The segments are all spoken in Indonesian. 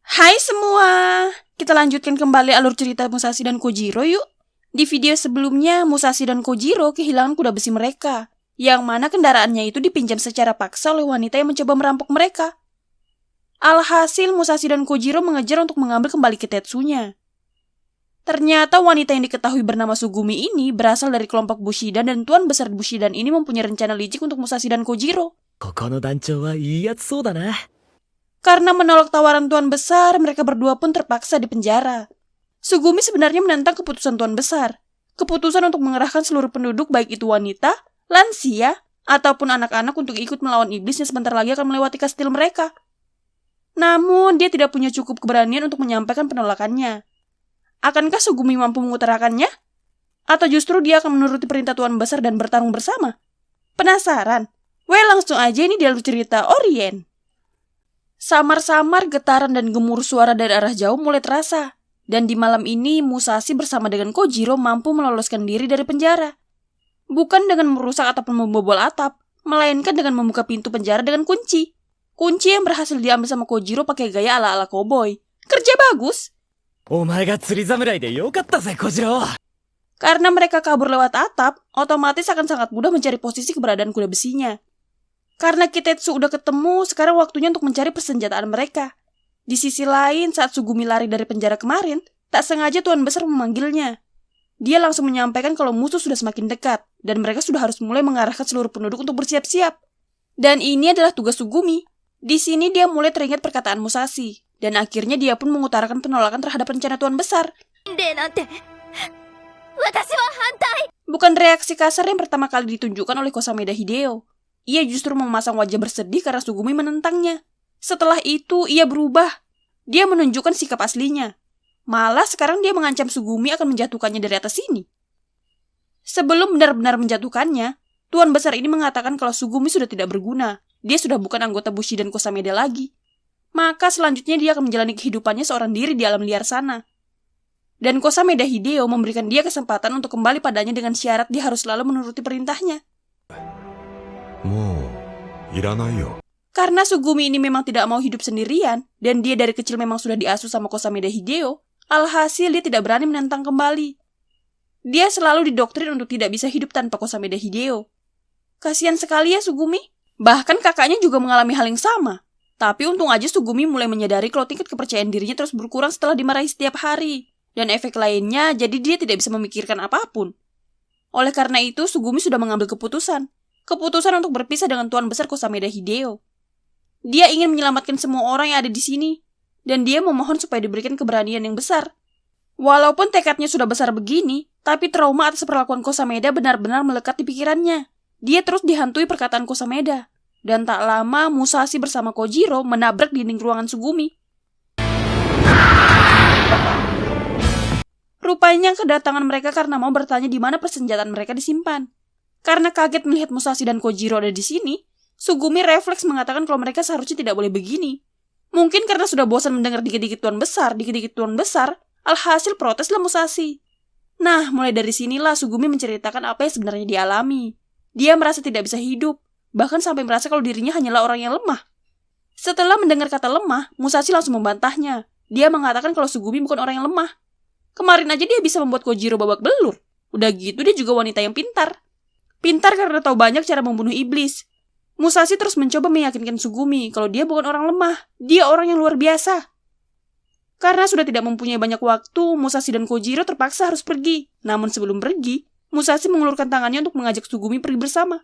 Hai semua, kita lanjutkan kembali alur cerita Musashi dan Kojiro yuk. Di video sebelumnya, Musashi dan Kojiro kehilangan kuda besi mereka, yang mana kendaraannya itu dipinjam secara paksa oleh wanita yang mencoba merampok mereka. Alhasil, Musashi dan Kojiro mengejar untuk mengambil kembali Kitetsunya. Ternyata wanita yang diketahui bernama Sugumi ini berasal dari kelompok Bushidan dan Tuan Besar Bushidan ini mempunyai rencana licik untuk Musashi dan Kojiro. ここの団長はいいやつそうだな。 Karena menolak tawaran Tuan Besar, mereka berdua pun terpaksa dipenjara. Sugumi sebenarnya menentang keputusan Tuan Besar. Keputusan untuk mengerahkan seluruh penduduk baik itu wanita, lansia, ataupun anak-anak untuk ikut melawan iblis yang sebentar lagi akan melewati kastil mereka. Namun, dia tidak punya cukup keberanian untuk menyampaikan penolakannya. Akankah Sugumi mampu mengutarakannya? Atau justru dia akan menuruti perintah Tuan Besar dan bertarung bersama? Penasaran? Langsung aja ini di alur cerita Orien. Samar-samar getaran dan gemuruh suara dari arah jauh mulai terasa. Dan di malam ini, Musashi bersama dengan Kojiro mampu meloloskan diri dari penjara. Bukan dengan merusak ataupun membobol atap, melainkan dengan membuka pintu penjara dengan kunci. Kunci yang berhasil diambil sama Kojiro pakai gaya ala-ala koboi. Kerja bagus! お前が釣り侍でよかったぜ、小次郎。 Karena mereka kabur lewat atap, otomatis akan sangat mudah mencari posisi keberadaan kuda besinya. Karena Kitetsu udah ketemu, sekarang waktunya untuk mencari persenjataan mereka. Di sisi lain, saat Sugumi lari dari penjara kemarin, tak sengaja Tuan Besar memanggilnya. Dia langsung menyampaikan kalau musuh sudah semakin dekat, dan mereka sudah harus mulai mengarahkan seluruh penduduk untuk bersiap-siap. Dan ini adalah tugas Sugumi. Di sini dia mulai teringat perkataan Musashi, dan akhirnya dia pun mengutarakan penolakan terhadap rencana Tuan Besar. Bukan reaksi kasar yang pertama kali ditunjukkan oleh Kosameda Hideo. Ia justru memasang wajah bersedih karena Sugumi menentangnya. Setelah itu, ia berubah. Dia menunjukkan sikap aslinya. Malah sekarang dia mengancam Sugumi akan menjatuhkannya dari atas sini. Sebelum benar-benar menjatuhkannya, Tuan Besar ini mengatakan kalau Sugumi sudah tidak berguna. Dia sudah bukan anggota Bushidan Kosameda lagi. Maka selanjutnya dia akan menjalani kehidupannya seorang diri di alam liar sana. Dan Kosameda Hideo memberikan dia kesempatan untuk kembali padanya dengan syarat dia harus selalu menuruti perintahnya. Karena Sugumi ini memang tidak mau hidup sendirian, dan dia dari kecil memang sudah diasuh sama Kosameda Hideo, alhasil dia tidak berani menentang kembali. Dia selalu didoktrin untuk tidak bisa hidup tanpa Kosameda Hideo. Kasihan sekali ya Sugumi. Bahkan kakaknya juga mengalami hal yang sama. Tapi untung aja Sugumi mulai menyadari kalau tingkat kepercayaan dirinya terus berkurang setelah dimarahi setiap hari. Dan efek lainnya, jadi dia tidak bisa memikirkan apapun. Oleh karena itu, Sugumi sudah mengambil keputusan. Keputusan untuk berpisah dengan Tuan Besar Kosameda Hideo. Dia ingin menyelamatkan semua orang yang ada di sini. Dan dia memohon supaya diberikan keberanian yang besar. Walaupun tekadnya sudah besar begini, tapi trauma atas perlakuan Kosameda benar-benar melekat di pikirannya. Dia terus dihantui perkataan Kosameda. Dan tak lama, Musashi bersama Kojiro menabrak dinding ruangan Sugumi. Rupanya kedatangan mereka karena mau bertanya di mana persenjataan mereka disimpan. Karena kaget melihat Musashi dan Kojiro ada di sini, Sugumi refleks mengatakan kalau mereka seharusnya tidak boleh begini. Mungkin karena sudah bosan mendengar dikit-dikit Tuan Besar, alhasil proteslah Musashi. Nah, mulai dari sinilah Sugumi menceritakan apa yang sebenarnya dialami. Dia merasa tidak bisa hidup, bahkan sampai merasa kalau dirinya hanyalah orang yang lemah. Setelah mendengar kata lemah, Musashi langsung membantahnya. Dia mengatakan kalau Sugumi bukan orang yang lemah. Kemarin aja dia bisa membuat Kojiro babak belur. Udah gitu dia juga wanita yang pintar. Pintar karena tahu banyak cara membunuh iblis. Musashi terus mencoba meyakinkan Sugumi kalau dia bukan orang lemah. Dia orang yang luar biasa. Karena sudah tidak mempunyai banyak waktu, Musashi dan Kojiro terpaksa harus pergi. Namun sebelum pergi, Musashi mengulurkan tangannya untuk mengajak Sugumi pergi bersama.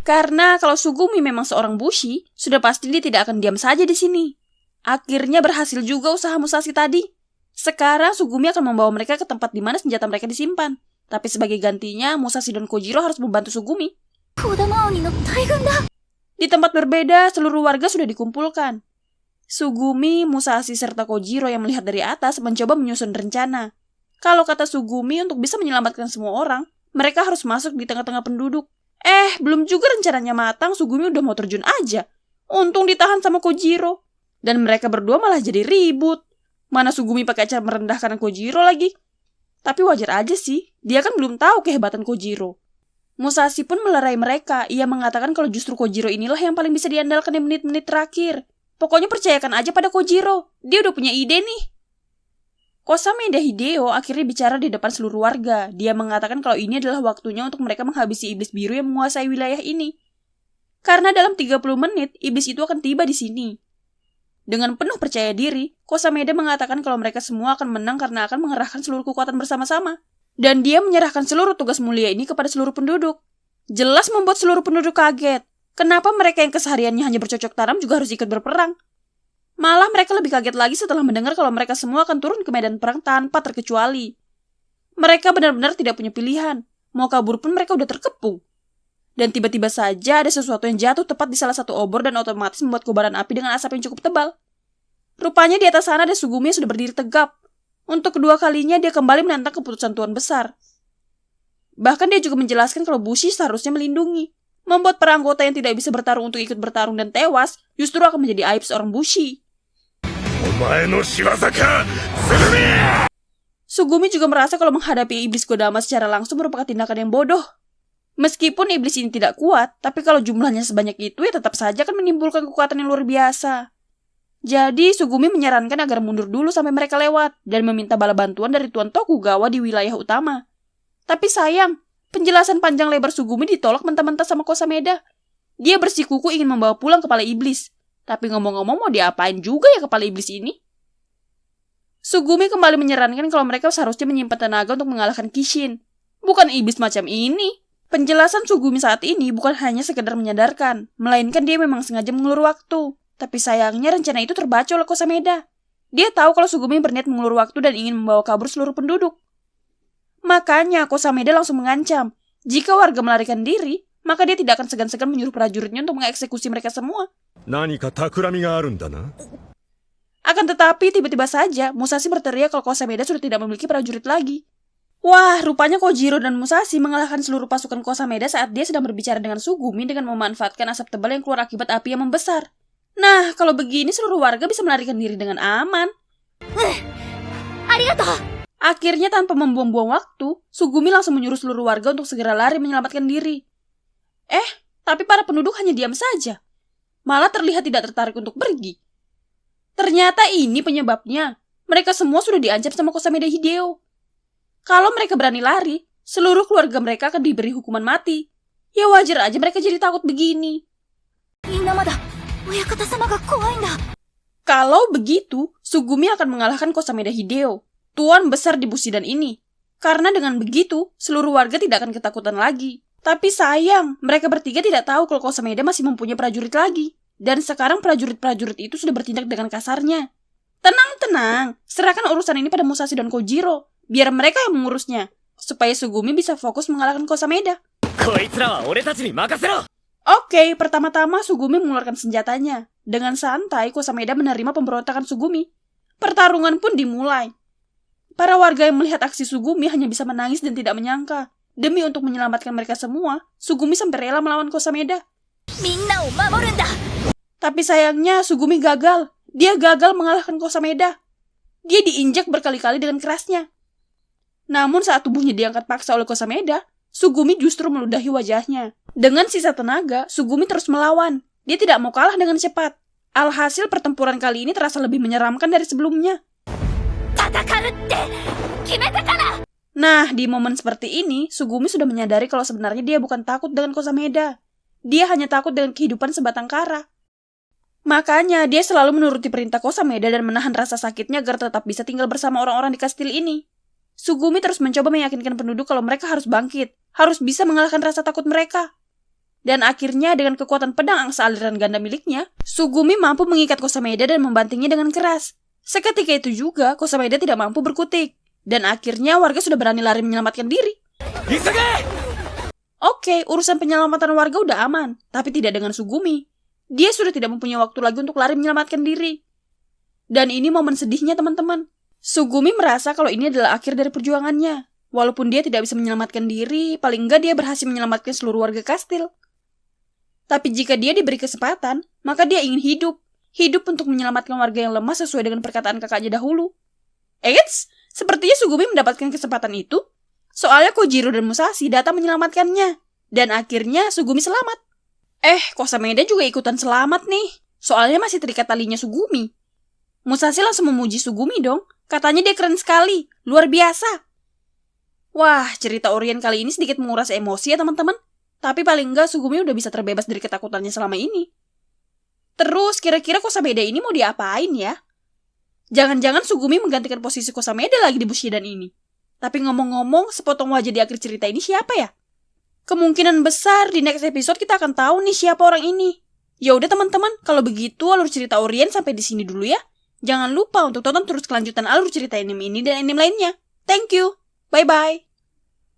Karena kalau Sugumi memang seorang bushi, sudah pasti dia tidak akan diam saja di sini. Akhirnya berhasil juga usaha Musashi tadi. Sekarang Sugumi akan membawa mereka ke tempat di mana senjata mereka disimpan. Tapi sebagai gantinya, Musashi dan Kojiro harus membantu Sugumi. Di tempat berbeda, seluruh warga sudah dikumpulkan. Sugumi, Musashi, serta Kojiro yang melihat dari atas mencoba menyusun rencana. Kalau kata Sugumi, untuk bisa menyelamatkan semua orang, mereka harus masuk di tengah-tengah penduduk. Belum juga rencananya matang, Sugumi udah mau terjun aja. Untung ditahan sama Kojiro. Dan mereka berdua malah jadi ribut. Mana Sugumi pakai cara merendahkan Kojiro lagi. Tapi wajar aja sih, dia kan belum tahu kehebatan Kojiro. Musashi pun melerai mereka. Ia mengatakan kalau justru Kojiro inilah yang paling bisa diandalkan di menit-menit terakhir. Pokoknya percayakan aja pada Kojiro. Dia udah punya ide nih. Kosameda Hideo akhirnya bicara di depan seluruh warga. Dia mengatakan kalau ini adalah waktunya untuk mereka menghabisi iblis biru yang menguasai wilayah ini. Karena dalam 30 menit, iblis itu akan tiba di sini. Dengan penuh percaya diri, Kosameda mengatakan kalau mereka semua akan menang karena akan mengerahkan seluruh kekuatan bersama-sama. Dan dia menyerahkan seluruh tugas mulia ini kepada seluruh penduduk. Jelas membuat seluruh penduduk kaget. Kenapa mereka yang kesehariannya hanya bercocok tanam juga harus ikut berperang? Malah mereka lebih kaget lagi setelah mendengar kalau mereka semua akan turun ke medan perang tanpa terkecuali. Mereka benar-benar tidak punya pilihan. Mau kabur pun mereka udah terkepung. Dan tiba-tiba saja ada sesuatu yang jatuh tepat di salah satu obor dan otomatis membuat kobaran api dengan asap yang cukup tebal. Rupanya di atas sana ada Sugumi yang sudah berdiri tegap. Untuk kedua kalinya dia kembali menantang keputusan Tuan Besar. Bahkan dia juga menjelaskan kalau Bushi seharusnya melindungi. Membuat para anggota yang tidak bisa bertarung untuk ikut bertarung dan tewas justru akan menjadi aib seorang Bushi. Sugumi juga merasa kalau menghadapi iblis Kodama secara langsung merupakan tindakan yang bodoh. Meskipun iblis ini tidak kuat, tapi kalau jumlahnya sebanyak itu ya tetap saja akan menimbulkan kekuatan yang luar biasa. Jadi Sugumi menyarankan agar mundur dulu sampai mereka lewat dan meminta bala bantuan dari Tuan Tokugawa di wilayah utama. Tapi sayang, penjelasan panjang lebar Sugumi ditolak mentah-mentah sama Kosameda. Dia bersikuku ingin membawa pulang kepala iblis. Tapi ngomong-ngomong mau diapain juga ya kepala iblis ini? Sugumi kembali menyarankan kalau mereka seharusnya menyimpan tenaga untuk mengalahkan Kishin. Bukan iblis macam ini. Penjelasan Sugumi saat ini bukan hanya sekedar menyadarkan, melainkan dia memang sengaja mengulur waktu. Tapi sayangnya rencana itu terbaca oleh Kosameda. Dia tahu kalau Sugumi berniat mengulur waktu dan ingin membawa kabur seluruh penduduk. Makanya Kosameda langsung mengancam, jika warga melarikan diri, maka dia tidak akan segan-segan menyuruh prajuritnya untuk mengeksekusi mereka semua. Akan tetapi tiba-tiba saja Musashi berteriak kalau Kosameda sudah tidak memiliki prajurit lagi. Wah, rupanya Kojiro dan Musashi mengalahkan seluruh pasukan Kosameda saat dia sedang berbicara dengan Sugumi dengan memanfaatkan asap tebal yang keluar akibat api yang membesar. Nah, kalau begini seluruh warga bisa melarikan diri dengan aman. Akhirnya tanpa membuang-buang waktu, Sugumi langsung menyuruh seluruh warga untuk segera lari menyelamatkan diri. Tapi para penduduk hanya diam saja. Malah terlihat tidak tertarik untuk pergi. Ternyata ini penyebabnya. Mereka semua sudah diancam sama Kosameda Hideo. Kalau mereka berani lari, seluruh keluarga mereka akan diberi hukuman mati. Ya wajar aja mereka jadi takut begini. Kalau begitu, Sugumi akan mengalahkan Kosameda Hideo, tuan besar di Bushidan ini. Karena dengan begitu, seluruh warga tidak akan ketakutan lagi. Tapi sayang, mereka bertiga tidak tahu kalau Kosameda masih mempunyai prajurit lagi. Dan sekarang prajurit-prajurit itu sudah bertindak dengan kasarnya. Tenang, serahkan urusan ini pada Musashi dan Kojiro. Biar mereka yang mengurusnya, supaya Sugumi bisa fokus mengalahkan Kosameda. Oke, pertama-tama Sugumi mengeluarkan senjatanya. Dengan santai, Kosameda menerima pemberontakan Sugumi. Pertarungan pun dimulai. Para warga yang melihat aksi Sugumi hanya bisa menangis dan tidak menyangka. Demi untuk menyelamatkan mereka semua, Sugumi sampai rela melawan Kosameda. Tapi sayangnya Sugumi gagal. Dia gagal mengalahkan Kosameda. Dia diinjak berkali-kali dengan kerasnya. Namun saat tubuhnya diangkat paksa oleh Kosameda, Sugumi justru meludahi wajahnya. Dengan sisa tenaga, Sugumi terus melawan. Dia tidak mau kalah dengan cepat. Alhasil pertempuran kali ini terasa lebih menyeramkan dari sebelumnya. Nah, di momen seperti ini, Sugumi sudah menyadari kalau sebenarnya dia bukan takut dengan Kosameda. Dia hanya takut dengan kehidupan sebatang kara. Makanya, dia selalu menuruti perintah Kosameda dan menahan rasa sakitnya agar tetap bisa tinggal bersama orang-orang di kastil ini. Sugumi terus mencoba meyakinkan penduduk kalau mereka harus bangkit, harus bisa mengalahkan rasa takut mereka. Dan akhirnya dengan kekuatan pedang angsa aliran ganda miliknya, Sugumi mampu mengikat Kosameda dan membantingnya dengan keras. Seketika itu juga, Kosameda tidak mampu berkutik. Dan akhirnya warga sudah berani lari menyelamatkan diri. Oke, urusan penyelamatan warga udah aman, tapi tidak dengan Sugumi. Dia sudah tidak mempunyai waktu lagi untuk lari menyelamatkan diri. Dan ini momen sedihnya teman-teman. Sugumi merasa kalau ini adalah akhir dari perjuangannya. Walaupun dia tidak bisa menyelamatkan diri, paling enggak dia berhasil menyelamatkan seluruh warga kastil. Tapi jika dia diberi kesempatan, maka dia ingin hidup. Hidup untuk menyelamatkan warga yang lemah sesuai dengan perkataan kakaknya dahulu. Eits, sepertinya Sugumi mendapatkan kesempatan itu. Soalnya Kojiro dan Musashi datang menyelamatkannya. Dan akhirnya Sugumi selamat. Kosameda juga ikutan selamat nih. Soalnya masih terikat talinya Sugumi. Musashi langsung memuji Sugumi dong. Katanya dia keren sekali, luar biasa. Wah, cerita Orien kali ini sedikit menguras emosi ya teman-teman. Tapi paling enggak Sugumi udah bisa terbebas dari ketakutannya selama ini. Terus kira-kira Kosameda ini mau diapain ya? Jangan-jangan Sugumi menggantikan posisi Kosameda lagi di Bushidan ini. Tapi ngomong-ngomong, sepotong wajah di akhir cerita ini siapa ya? Kemungkinan besar di next episode kita akan tahu nih siapa orang ini. Ya udah teman-teman, kalau begitu alur cerita Orien sampai di sini dulu ya. Jangan lupa untuk tonton terus kelanjutan alur cerita anime ini dan anime lainnya. Thank you. Bye-bye.